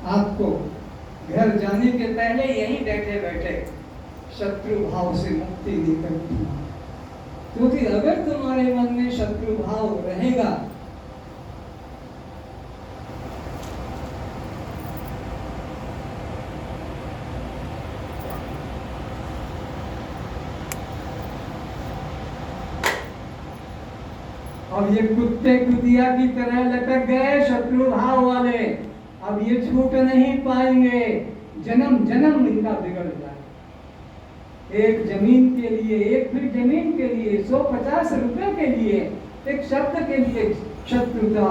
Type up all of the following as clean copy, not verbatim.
आपको घर जाने के पहले यहीं बैठे बैठे शत्रु भाव से मुक्ति देकर दूंगा। क्योंकि अगर तुम्हारे मन में शत्रु भाव रहेगा अब ये कुत्ते कुतिया की तरह लटक गए शत्रु भाव वाले, अब ये छूट नहीं पाएंगे, जन्म जन्म इनका बिगड़ जाए। एक जमीन के लिए, एक फिर जमीन के लिए, 150 रुपए के लिए, एक शब्द के लिए शत्रुता,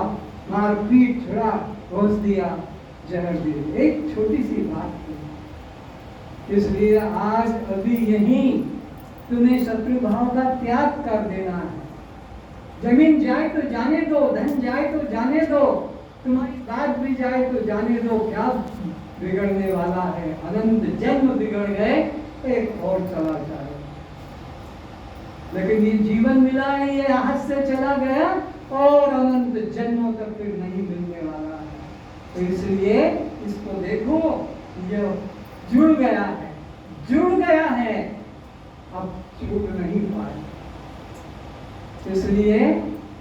मारपीट, छुड़ा, घोष दिया, जहर दिया, एक छोटी सी बात थी। इसलिए आज अभी यहीं तुम्हें शत्रु भाव का त्याग कर देना है। जमीन जाए तो जाने दो, धन जाए तो जाने दो, तुम्हारी बात भी जाए तो जाने दो, क्या बिगड़ने वाला है? अनंत जन्म बिगड़ गए, एक और चला जाए। लेकिन ये जीवन मिला है, ये हाथ से चला गया और अनंत जन्मों तक फिर नहीं मिलने वाला है। तो इसलिए इसको देखो, ये जुड़ गया है, जुड़ गया है, अब छूट नहीं पाए। इसलिए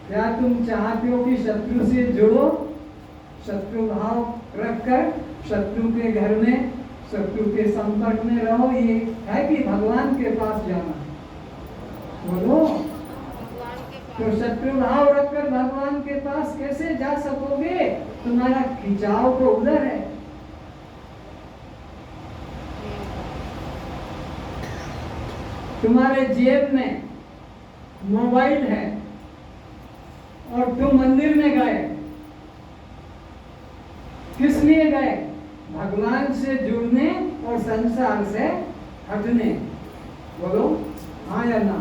क्या तुम चाहते हो कि शत्रु से जुड़ो, शत्रु भाव रखकर शत्रु के घर में, शत्रु के संपर्क में रहो? ये है कि भगवान के पास जाना? बोलो। तो शत्रु भाव रखकर भगवान के पास कैसे जा सकोगे? तुम्हारा खिंचाव तो उधर है। तुम्हारे जेब में मोबाइल है और तुम मंदिर में गए, किस लिए गए? भगवान से जुड़ने और संसार से हटने। बोलो हाँ या ना?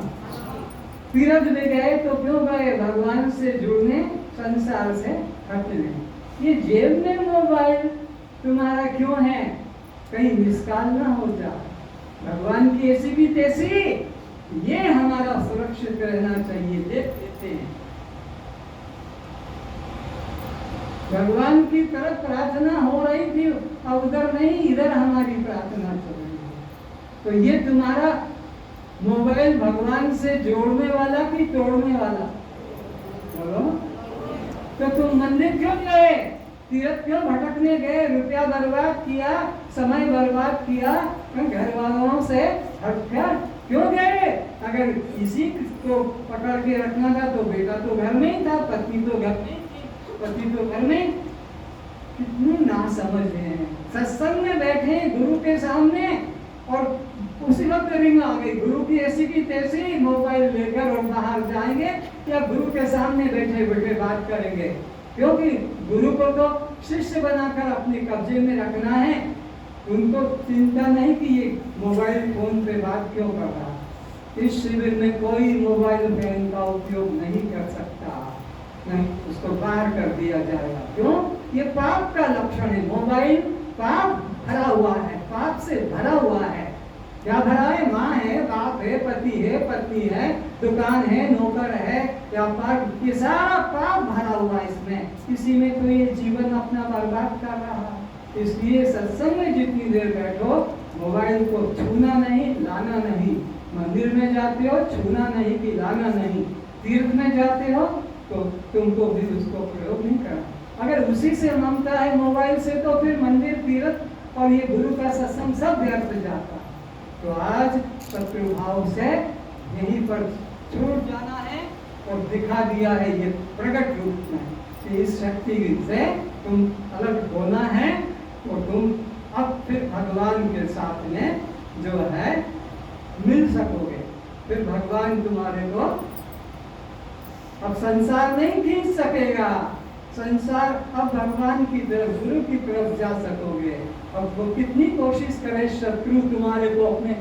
तीर्थ में गए तो क्यों गए? भगवान से जुड़ने, संसार से हटने। ये जेब में मोबाइल तुम्हारा क्यों है? कहीं मिसकाल ना हो जाए। भगवान की ऐसी भी तैसी, ये हमारा सुरक्षित रहना चाहिए। देते हैं भगवान की तरफ प्रार्थना हो रही थी, अब उधर नहीं, इधर हमारी प्रार्थना चल रही है। तो ये तुम्हारा मोबाइल भगवान से जोड़ने वाला कि तोड़ने वाला? बोलो। तो तुम मंदिर क्यों गए? तीर्थ क्यों भटकने गए? रुपया बर्बाद किया, समय बर्बाद किया, घर वालों से हटकर क्यों गए? अगर इसी को पकड़ के रखना था तो बेटा तो घर में ही था, पत्नी तो घर में थी, पति तो घर में। कितनी ना समझ है। सत्संग में बैठे गुरु के सामने और उसी वक्त रिंग आ गई, गुरु की ऐसी की तैसी, मोबाइल लेकर और बाहर जाएंगे या गुरु के सामने बैठे बैठे बात करेंगे? क्योंकि गुरु को तो शिष्य बनाकर अपने कब्जे में रखना है। उनको चिंता नहीं कि ये मोबाइल फोन पे बात क्यों कर रहा। इस शिविर में कोई मोबाइल फोन का उपयोग नहीं कर सकता, नहीं, उसको बाहर कर दिया जाएगा। क्यों? ये पाप का लक्षण है। मोबाइल पाप भरा हुआ है, पाप से भरा हुआ है। क्या भरा है? माँ है, बाप है, पति है, पत्नी है, दुकान है, नौकर है, व्यापार, ये सारा पाप भरा हुआ है इसमें। इसी में तो ये जीवन अपना बर्बाद कर रहा है। इसलिए सत्संग में जितनी देर बैठो, मोबाइल को छूना नहीं, लाना नहीं। मंदिर में जाते हो, छूना नहीं कि लाना नहीं। तीर्थ में जाते हो तो तुमको भी उसको प्रयोग नहीं करना। अगर उसी से ममता है मोबाइल से, तो फिर मंदिर, तीर्थ और ये गुरु का सत्संग सब व्यर्थ जाता। तो आज शत्रु भाव से यहीं पर छूट जाना है और दिखा दिया है ये प्रकट रूप में कि इस शक्ति से तुम अलग होना है और तुम अब फिर भगवान के साथ में जो है मिल सकोगे। फिर भगवान तुम्हारे को अब संसार नहीं खींच सकेगा। संसार अब भगवान की तरफ, गुरु की तरफ जा सकोगे। अब वो कितनी कोशिश करे शत्रु तुम्हारे को अपने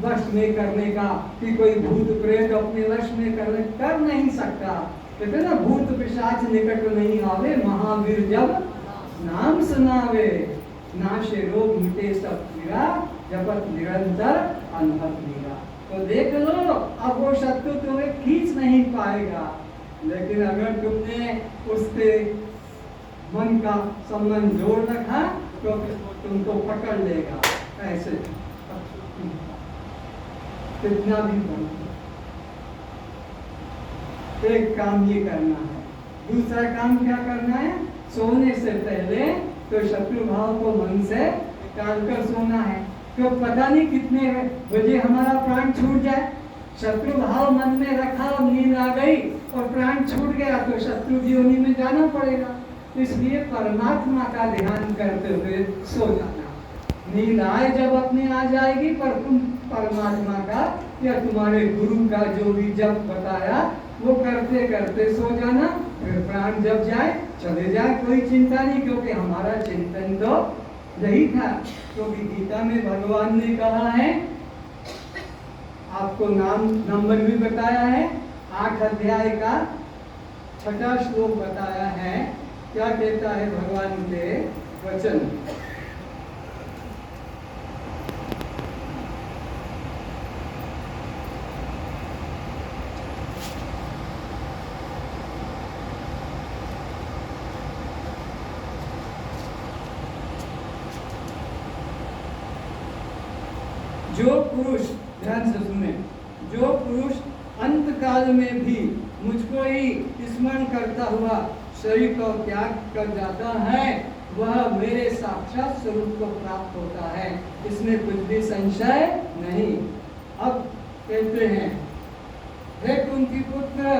वश में करने का, कि कोई भूत प्रेत अपने वश में कर नहीं सकता। कहते ना, भूत पिशाच निकट नहीं आवे, महावीर जब नाम सुनावे, नाशे रोग मिटे सब पीड़ा, जपत निरंतर अनुभव मीरा। तो देख लो, अब वो शत्रु तुम्हें खींच नहीं पाएगा। लेकिन अगर तुमने उससे मन का संबंध जोड़ रखा तो को तुमको पकड़ लेगा, ऐसे कितना भी बोलो। एक काम ये करना है। दूसरा काम क्या करना है? सोने से पहले तो शत्रु भाव को मन से निकाल कर सोना है। तो पता नहीं कितने बजे हमारा प्राण छूट जाए। शत्रु भाव मन में रखा और नींद आ गई और प्राण छूट गया तो शत्रु योनि में जाना पड़ेगा। इसलिए परमात्मा का ध्यान करते हुए सो जाना। नींद आए जब अपने आ जाएगी, पर तुम परमात्मा का या तुम्हारे गुरु का जो भी जप बताया वो करते करते सो जाना। फिर प्राण जब जाए चले जाए, कोई चिंता नहीं, क्योंकि हमारा चिंतन तो यही था। क्योंकि गीता में भगवान ने कहा है, आपको नंबर भी बताया है, 8 अध्याय का 6वां श्लोक बताया है। क्या कहता है भगवान के वचन? जो पुरुष, ध्यान से सुने, जो पुरुष अंत काल में भी मुझको ही स्मरण करता हुआ शरीर को त्याग कर जाता है, वह मेरे साक्षात स्वरूप को प्राप्त होता है। इसमें कुछ भी संशय नहीं। अब कहते हैं, हे कुंती पुत्र,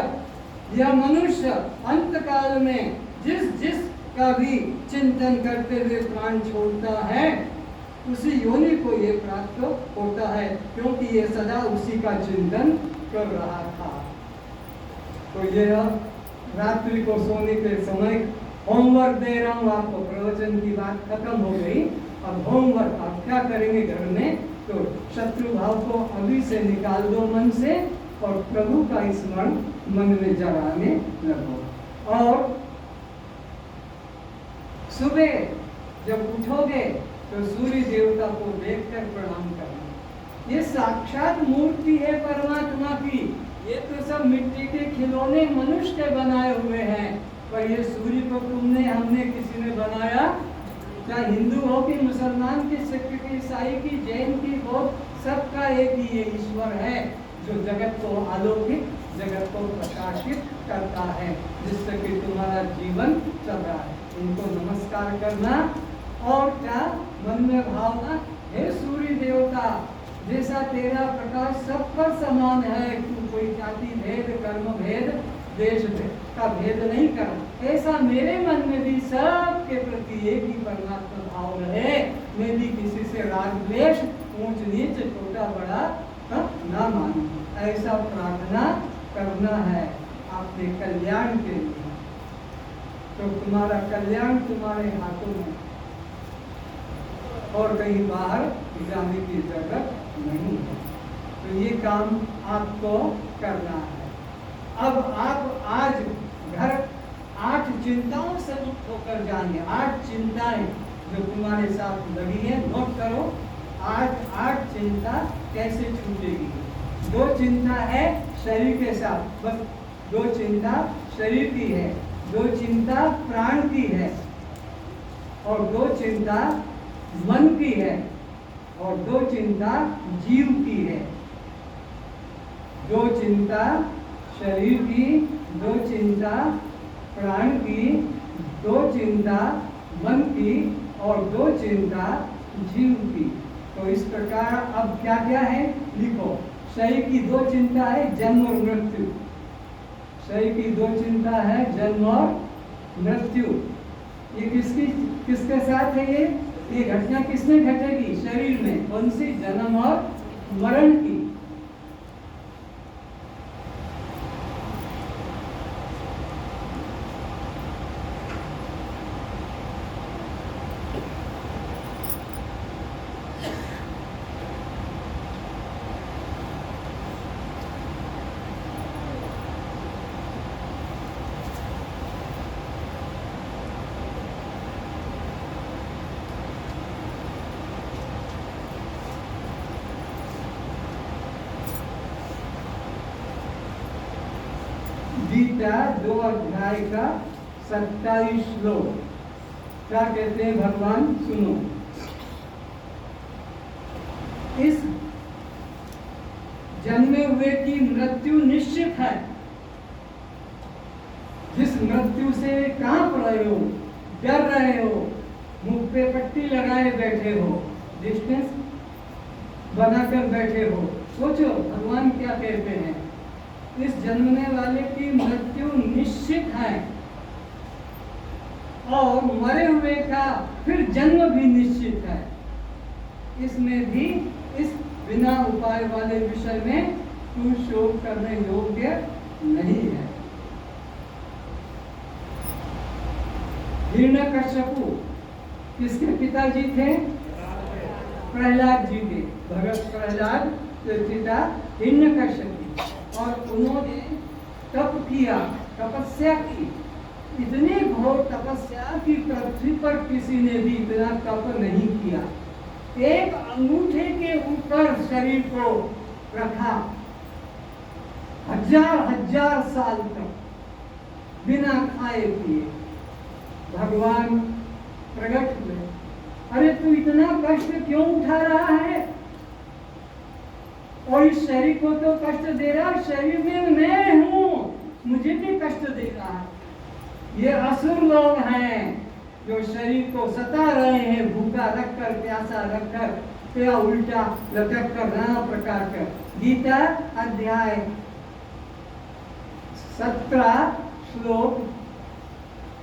यह मनुष्य अंत काल में जिस का भी चिंतन करते हुए प्राण छोड़ता है, उसी योनि को ये प्राप्त होता है, क्योंकि ये सदा उसी का चिंतन कर रहा था। तो यह रात्रि को सोने के समय होमवर्क दे रहा हूँ आपको। प्रवचन की बात खत्म हो गई। अब होमवर्क आप क्या करेंगे घर में? तो शत्रु भाव को अभी से निकाल दो मन से और प्रभु का स्मरण मन में जगाने लगो। और सुबह जब उठोगे तो सूर्य देवता को देखकर प्रणाम करना। ये साक्षात मूर्ति है परमात्मा की। ये तो सब मिट्टी के खिलौने मनुष्य के बनाए हुए हैं, पर ये सूर्य को तुमने, हमने, किसी ने बनाया? चाहे हिंदू हो कि मुसलमान की, सिख की, ईसाई की, जैन की, बौद्ध, सबका एक ही ये ईश्वर है जो जगत को आलोकित, जगत को प्रकाशित करता है, जिससे कि तुम्हारा जीवन चल रहा है। इनको नमस्कार करना और क्या मन में भावना, हे सूर्य देवता, जैसा तेरा प्रकाश सब पर समान है, तू कोई जाति भेद, कर्म भेद, देश का भेद नहीं कर, ऐसा मेरे मन में भी सबके प्रति एक ही परमात्मा भाव रहे। मैं भी किसी से राग द्वेष, ऊंच नीच, छोटा बड़ा ना मानूं। ऐसा प्रार्थना करना है आपके कल्याण के लिए। तो तुम्हारा कल्याण तुम्हारे हाथों में, और कहीं बाहर जाने की जरूरत नहीं है। तो ये काम आपको करना है। अब आप आज घर 8 चिंताओं से मुक्त होकर जाएंगे। 8 चिंताएं जो तुम्हारे साथ लगी है, नोट करो। आज 8 चिंता कैसे छूटेगी? 2 चिंता है शरीर के साथ, बस 2 चिंता शरीर की है, 2 चिंता प्राण की है, और 2 चिंता मन की है, और 2 चिंता जीव की है। 2 चिंता शरीर की, 2 चिंता प्राण की, 2 चिंता मन की, और 2 चिंता जीव की। तो इस प्रकार अब क्या क्या है लिखो। शरीर की 2 चिंता है जन्म और मृत्यु। शरीर की 2 चिंता है जन्म और मृत्यु। ये किसके साथ है? ये घटना किसमें घटेगी? शरीर में। कौन सी? जन्म और मरण की। गीता 2 अध्याय का 27 श्लोक। क्या कहते हैं भगवान, सुनो, इस जन्मे हुए की मृत्यु निश्चित है। जिस मृत्यु से कांप रहे हो, डर रहे हो, मुंह पे पट्टी लगाए बैठे हो, डिस्टेंस बनाकर बैठे हो, सोचो भगवान क्या कहते हैं, इस जन्मने वाले की मृत्यु निश्चित है और मरे हुए का फिर जन्म भी निश्चित है। इसमें भी इस बिना उपाय वाले विषय में तू शोक करने योग्य नहीं है। हिरण्यकश्यपु किसके पिताजी थे? प्रहलाद जी के। भगत प्रहलाद के पिता हिरण्यकश्यपु, और उन्होंने तप किया, तपस्या की, इतनी घोर तपस्या की पृथ्वी पर किसी ने भी इतना तप नहीं किया। एक अंगूठे के ऊपर शरीर को रखा, हजार हजार साल तक बिना खाए पिए भगवान प्रकट हुए। अरे तू इतना कष्ट क्यों उठा रहा है? और इस शरीर को तो कष्ट दे रहा, शरीर में मैं हूँ, मुझे भी कष्ट दे रहा है। ये असुर लोग हैं जो शरीर को सता रहे हैं, भूखा रखकर, प्यासा रखकर या उल्टा लटक कर, नाना प्रकार का। गीता अध्याय 17 श्लोक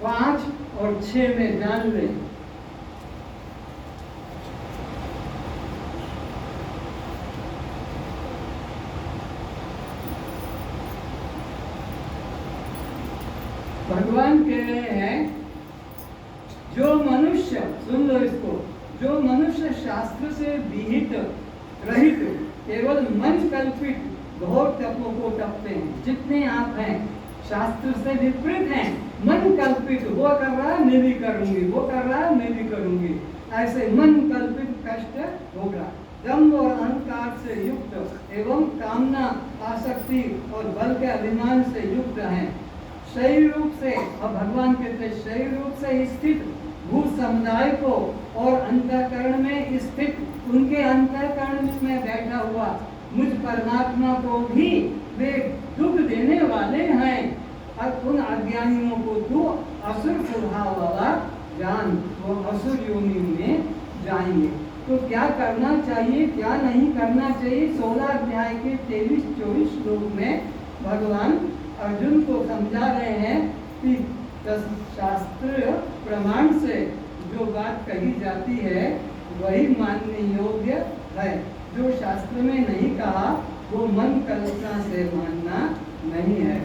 5 और 6 में जान ले। भगवान कह रहे हैं, जो मनुष्य, सुन लो इसको, जो मनुष्य शास्त्र से विहित रहित केवल मन कल्पित घोर तपों को तपते हैं, जितने आप हैं शास्त्र से विपरीत हैं, मन कल्पित, वो कर रहा है मैं भी करूंगी, वो कर रहा है मैं भी करूंगी, ऐसे मन कल्पित कष्ट होगा। दम्भ और अहंकार से युक्त एवं कामना, आसक्ति और बल के अभिमान से युक्त हैं। शरीर रूप से, और भगवान कहते हैं शरीर रूप से स्थित भू समुदाय को और अंतःकरण में स्थित उनके अंतःकरण में बैठा हुआ मुझ परमात्मा को भी वे दुख देने वाले हैं। और उन अज्ञानियों को तू असुर स्वभाव वाला जान, वो असुर योनि में जाएंगे। तो क्या करना चाहिए, क्या नहीं करना चाहिए? 16 अध्याय के 23-24 श्लोक में भगवान अर्जुन को समझा रहे हैं कि शास्त्र प्रमाण से जो बात कही जाती है वही मानने योग्य है। जो शास्त्र में नहीं कहा वो मन कल्पना से मानना नहीं है।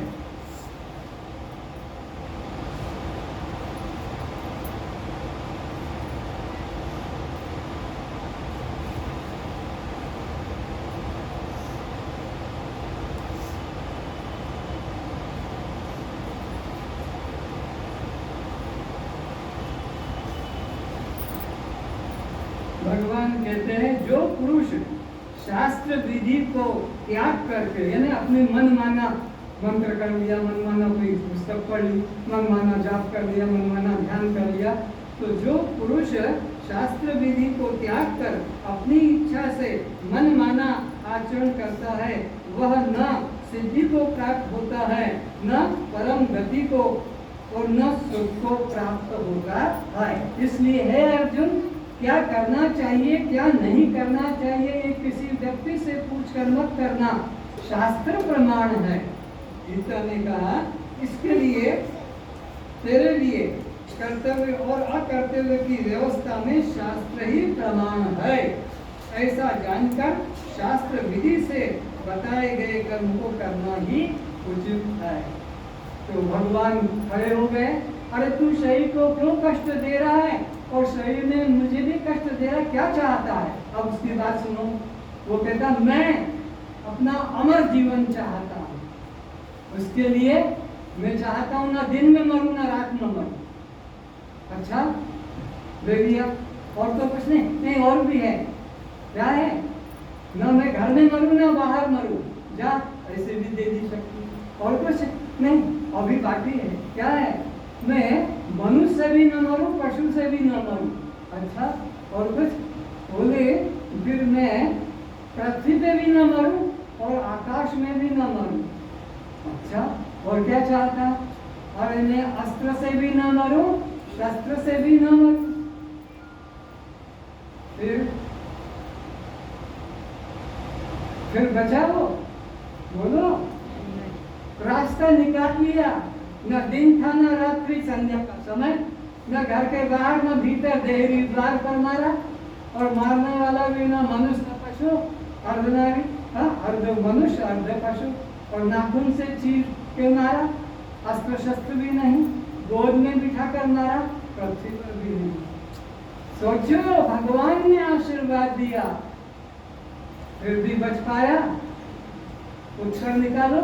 भगवान कहते हैं जो पुरुष शास्त्र विधि को त्याग करके, यानी अपने मन माना मंत्र कर लिया, मन माना कोई पुस्तक पढ़ ली, मन माना जाप कर लिया, मन माना ध्यान कर लिया, तो जो पुरुष शास्त्र विधि को त्याग कर अपनी इच्छा से मन माना आचरण करता है वह न सिद्धि को प्राप्त होता है, न परम गति को और न सुख को प्राप्त होता है। इसलिए है अर्जुन, क्या करना चाहिए क्या नहीं करना चाहिए ये किसी व्यक्ति से पूछकर मत करना, शास्त्र प्रमाण है। गीता ने कहा इसके लिए तेरे लिए कर्तव्य और अकर्तव्य की व्यवस्था में शास्त्र ही प्रमाण है। ऐसा जानकर शास्त्र विधि से बताए गए कर्म को करना ही उचित है। तो भगवान खड़े हो गए, अरे तू शरीर को क्यों कष्ट दे रहा है और शरीर में मुझे भी कष्ट दे रहा है, क्या चाहता है? अब उसकी बात सुनो। वो कहता मैं अपना अमर जीवन चाहता हूँ, उसके लिए मैं चाहता हूँ ना दिन में मरूं ना रात में मरूं। अच्छा बेबिया और तो कुछ नहीं, और भी है। क्या है? ना मैं घर में मरूं ना बाहर मरूं, जा ऐसे भी दे दी शक्ति। और कुछ नहीं, अभी बाकी है। क्या है? मैं मनुष्य से भी न मरूं, पशु से भी न मरूं। अच्छा, और कुछ बोले, फिर मैं पृथ्वी पे भी न मरूं और आकाश में भी न मरूं। अच्छा, और क्या चाहता? और मैं अस्त्र से भी न मरूं, शस्त्र से भी न मरूं। फिर बचाओ, बोलो। रास्ता निकाल लिया, न दिन था न रात्रि, संध्या का समय, न घर के बाहर न भीतर, देहरी द्वार पर मारा, और मारने वाला भी न मनुष्य न पशु, अर्धनारी, अर्ध मनुष्य अर्ध पशु, और नाखून से चीर के मारा, अस्त्र शस्त्र भी नहीं, गोद में बिठा कर मारा, पृथ्वी पर भी नहीं। सोचो, भगवान ने आशीर्वाद दिया, फिर भी बच पाया? उत्तर निकालो।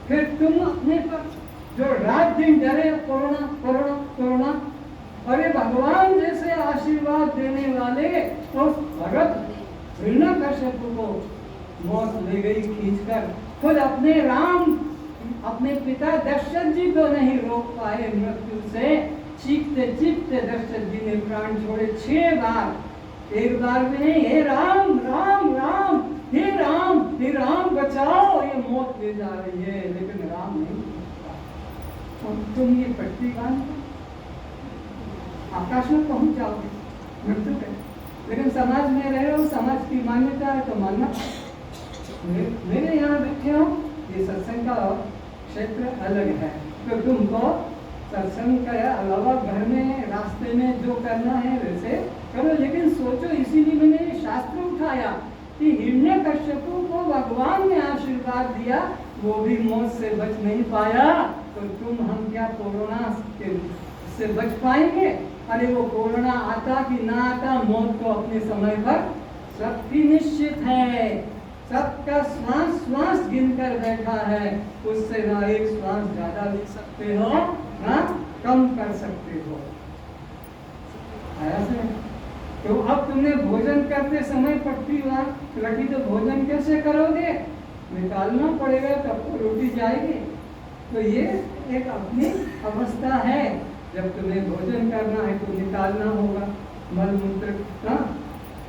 फिर तुम अपने पर जो रात दिन डरे, कोरोना कोरोना कोरोना, अरे भगवान जैसे आशीर्वाद देने वाले उस भगत हिरण्यकश्यप को मौत ले गई खींचकर। खुद अपने राम, अपने पिता दशरथ जी को नहीं रोक पाए मृत्यु से। चीखते चीखते दशरथ जी ने प्राण छोड़े 6 बार, एक बार भी नहीं। हे राम राम राम, हे राम, हे राम बचाओ, ये मौत ले जा रही है, लेकिन राम नहीं। और तुम ये पट्टी बांध आकाश में पहुंच जाओगे मृत्यु पे, लेकिन समाज में रह रहे हो, समाज की मान्यता है तो मानना। मेरे यहाँ बैठे हो, ये सत्संग का क्षेत्र अलग है, तो तुमको सत्संग के अलावा घर में रास्ते में जो करना है वैसे करो। लेकिन सोचो, इसीलिए मैंने शास्त्र उठाया कि हिरण्यकश्यप को भगवान ने आशीर्वाद दिया, वो भी मौत से बच नहीं पाया, तो तुम हम क्या कोरोना से बच पाएंगे? अरे वो कोरोना आता कि ना आता, मौत को अपने समय पर सबकी निश्चित है। सबका श्वास श्वास गिनकर बैठा है, उससे ना एक श्वास ज्यादा ले सकते हो ना कम कर सकते हो। ऐसे तो अब तुमने भोजन करते समय पट्टी रखी, तो भोजन कैसे करोगे? निकालना पड़ेगा, तब तो रोटी जाएगी। तो ये एक अपनी अवस्था है, जब तुम्हें भोजन करना है तो निकालना होगा। मल मूत्र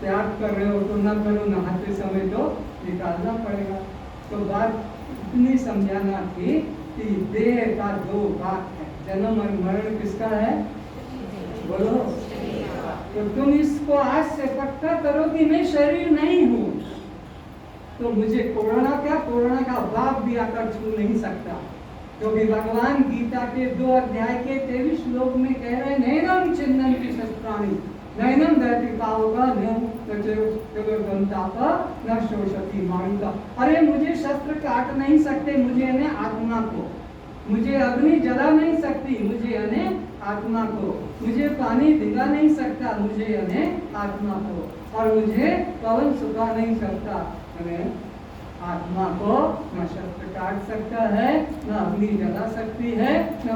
त्याग कर रहे हो तो न करो, नहाते समय तो निकालना पड़ेगा। तो बात इतनी समझाना थी कि देह का 2 भाग है, जन्म और मरण किसका है? बोलो। तो तुम इसको आज से पक्का करो कि मैं शरीर नहीं हूँ, तो मुझे कोरोना का बाप भी आकर छू नहीं सकता। क्योंकि भगवान गीता के 2 अध्याय के 23 श्लोक में कह रहे हैं, नैनम छिन्नन्ति शस्त्राणि नैनम दहति पावका न शोषति माणिका। अरे मुझे शस्त्र काट नहीं सकते, मुझे यानी आत्मा को, मुझे अग्नि जला नहीं सकती, मुझे यानी आत्मा को, मुझे पानी भिगा नहीं सकता, मुझे यानी आत्मा को, और मुझे पवन सुखा नहीं सकता, यानी आत्मा को। न शस्त्र काट सकता है, न अग्नि जला सकती है, न